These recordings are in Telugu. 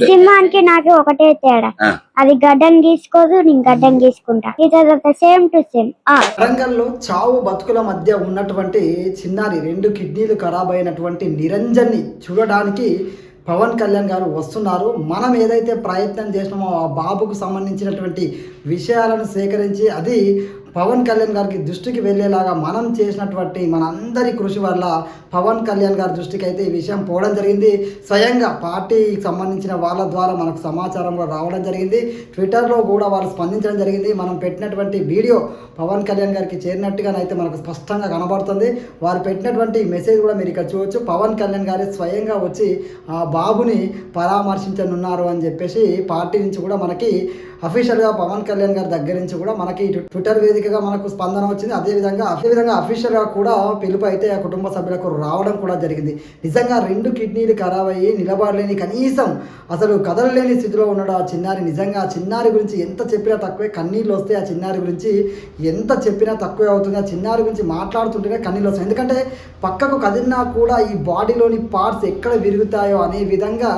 సింహానికి నాకు ఒకటే తేడా, అది గడ్డం గీసుకోదు, నేను గడ్డం గీసుకుంటా. It same to same. వరంగల్లో చావు బతుకుల మధ్య ఉన్నటువంటి చిన్నారి 2 కిడ్నీలు ఖరాబ్ అయినటువంటి నిరంజన్ని చూడడానికి పవన్ కళ్యాణ్ గారు వస్తున్నారు. మనం ఏదైతే ప్రయత్నం చేసినామో ఆ బాబుకు సంబంధించినటువంటి విషయాలను సేకరించి అది పవన్ కళ్యాణ్ గారికి దృష్టికి వెళ్ళేలాగా మనం చేసినటువంటి మనందరి కృషి వల్ల పవన్ కళ్యాణ్ గారి దృష్టికి అయితే ఈ విషయం పోవడం జరిగింది. స్వయంగా పార్టీకి సంబంధించిన వాళ్ళ ద్వారా మనకు సమాచారం కూడా రావడం జరిగింది. ట్విట్టర్లో కూడా వాళ్ళు స్పందించడం జరిగింది. మనం పెట్టినటువంటి వీడియో పవన్ కళ్యాణ్ గారికి చేరినట్టుగానైతే మనకు స్పష్టంగా కనబడుతుంది. వారు పెట్టినటువంటి మెసేజ్ కూడా మీరు ఇక్కడ చూడవచ్చు. పవన్ కళ్యాణ్ గారి స్వయంగా వచ్చి ఆ బాబుని పరామర్శించనున్నారు అని చెప్పేసి పార్టీ నుంచి కూడా మనకి అఫీషియల్గా పవన్ కళ్యాణ్ గారి దగ్గర నుంచి కూడా మనకి ట్విట్టర్ వేదికగా మనకు స్పందన వచ్చింది. అదేవిధంగా అఫీషియల్గా కూడా పిలుపు అయితే ఆ కుటుంబ సభ్యులకు రావడం కూడా జరిగింది. నిజంగా 2 కిడ్నీలు ఖరాబ్ అయ్యి నిలబడలేని, కనీసం అసలు కదలలేని స్థితిలో ఉన్నాడు ఆ చిన్నారి. నిజంగా ఆ చిన్నారి గురించి ఎంత చెప్పినా తక్కువే. కన్నీళ్ళు వస్తే ఆ చిన్నారి గురించి ఎంత చెప్పినా తక్కువే అవుతుంది. ఆ చిన్నారి గురించి మాట్లాడుతుంటేనే కన్నీళ్ళు వస్తాయి. ఎందుకంటే పక్కకు కదిలినా కూడా ఈ బాడీలోని పార్ట్స్ ఎక్కడ విరుగుతాయో అనే విధంగా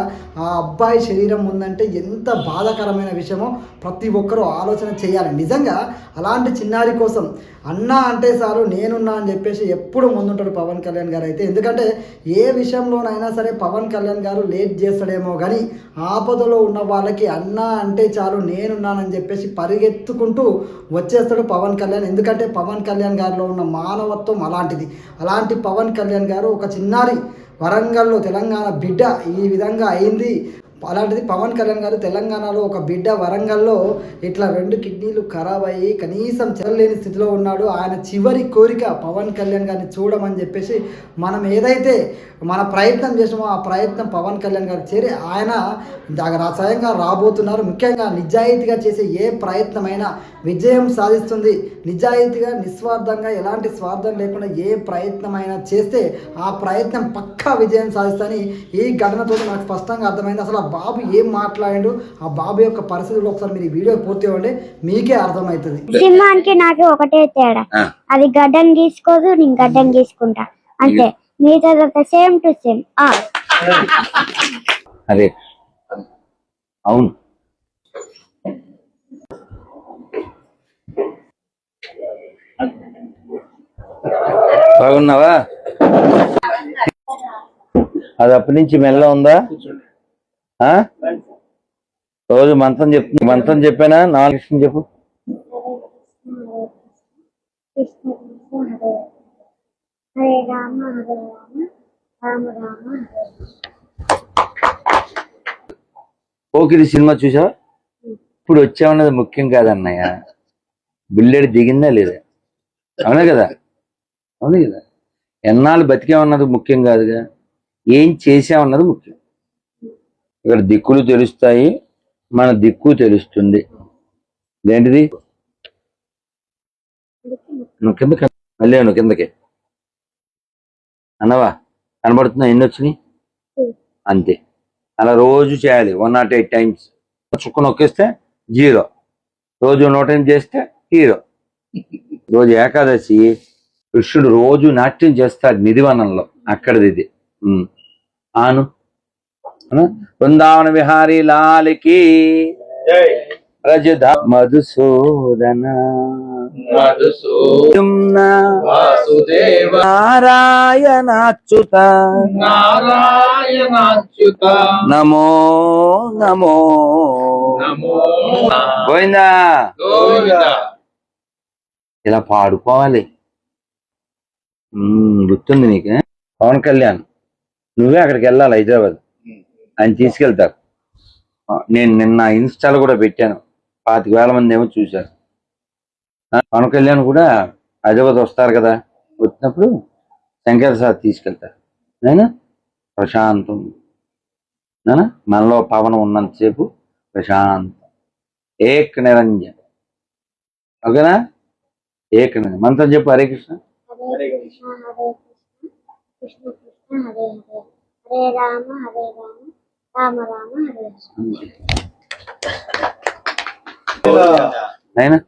ఆ అబ్బాయి శరీరం ఉందంటే ఎంత బాధాకరమైన విషయమో ప్రతి ఒక్కరూ ఆలోచన చేయాలి. నిజంగా అలాంటి చిన్నారి కోసం అన్నా అంటే చాలు నేనున్నా అని చెప్పేసి ఎప్పుడు ముందుంటాడు పవన్ కళ్యాణ్ గారు అయితే. ఎందుకంటే ఏ విషయంలోనైనా సరే పవన్ కళ్యాణ్ గారు లేట్ చేస్తాడేమో కానీ ఆపదలో ఉన్న వాళ్ళకి అన్నా అంటే చాలు నేనున్నానని చెప్పేసి పరిగెత్తుకుంటూ వచ్చేస్తాడు పవన్ కళ్యాణ్. ఎందుకంటే పవన్ కళ్యాణ్ గారిలో ఉన్న మానవత్వం అలాంటిది. అలాంటి పవన్ కళ్యాణ్ గారు ఒక చిన్నారి వరంగల్లో తెలంగాణ బిడ్డ ఈ విధంగా అయింది. అలాంటిది పవన్ కళ్యాణ్ గారు తెలంగాణలో ఒక బిడ్డ వరంగల్లో ఇట్లా 2 కిడ్నీలు ఖరాబ్ అయ్యి కనీసం చెల్లలేని స్థితిలో ఉన్నాడు. ఆయన చివరి కోరిక పవన్ కళ్యాణ్ గారిని చూడమని చెప్పేసి మనం ఏదైతే మన ప్రయత్నం చేసినామో ఆ ప్రయత్నం పవన్ కళ్యాణ్ గారు చేరి ఆయన స్వయంగా రాబోతున్నారు. ముఖ్యంగా నిజాయితీగా చేసే ఏ ప్రయత్నమైనా విజయం సాధిస్తుంది. నిజాయితీగా నిస్వార్థంగా ఎలాంటి స్వార్థం లేకుండా ఏ ప్రయత్నమైనా చేస్తే ఆ ప్రయత్నం పక్కా విజయం సాధిస్తని ఈ ఘటనతో నాకు స్పష్టంగా అర్థమైంది. అసలు ఆ బాబు ఏం మాట్లాడిండు, ఆ బాబు యొక్క పరిస్థితులు ఒకసారి మీరు ఈ వీడియో పూర్తి ఇవ్వండి, మీకే అర్థమవుతుంది. సింహానికి నాకు ఒకటే తేడా, అది గడ్డం గీసుకోదు, నేను గడ్డం గీసుకుంటా అంతే. మిగతా సేమ్ టు సేమ్. అదే అవును. బాగున్నావా? అది అప్పటి నుంచి మెల్ల ఉందా? రోజు మంత్రం చెప్పానా? 4 కృష్ణ చెప్పు. హరే రామ హరే రామ రామ రామ హరే. పోకిరి సినిమా చూసావా? ఇప్పుడు వచ్చామన్నది ముఖ్యం కాదన్నయ్య, బుల్లెట్ దిగిందా లేదా? అవునా కదా? అవును కదా. ఎన్నాళ్ళు బతికామన్నది ముఖ్యం కాదుగా, ఏం చేసామన్నది ముఖ్యం. ఇక్కడ దిక్కులు తెలుస్తాయి, మన దిక్కు తెలుస్తుంది. ఏంటిది? నువ్వు కిందకి మళ్ళీ నువ్వు కిందకి అన్నవా? కనబడుతున్నా ఎన్ని వచ్చినాయి అంతే. అలా రోజు చేయాలి 108 టైమ్స్. చుక్క నొక్కిస్తే 0, రోజు 108 చేస్తే హీరో. రోజు ఏకాదశి కృష్ణుడు రోజు నాట్యం చేస్తాడు నిధివనంలో, అక్కడిది ఇది. ఆను బృందావన విహారీ లాలికి రజద మధుసూదన నారాయణాచ్యుత నమో నమో గోవిందా. ఇలా పాడుకోవాలి. గుర్తుంది నీకు? పవన్ కళ్యాణ్ నువ్వే అక్కడికి వెళ్ళాలి, హైదరాబాద్. ఆయన తీసుకెళ్తారు. నేను నిన్న ఇన్స్టాలో కూడా పెట్టాను, 25,000 మంది ఏమో చూశారు. పవన్ కళ్యాణ్ కూడా హైదరాబాద్ వస్తారు కదా, వచ్చినప్పుడు శంకర్ సార్ తీసుకెళ్తారు. నేను ప్రశాంతం, మనలో పవన్ ఉన్నంతసేపు ప్రశాంతం. ఏక్ నిరంజన్. ఓకేనా? ఏక్ నిరంజన్ మంత్రం చెప్పు. హరే కృష్ణ హరే కృష్ణ హరే కృష్ణ కృష్ణ కృష్ణ హరే హరే, హరే రామ హరే రామ రామ రామ హరే హరే.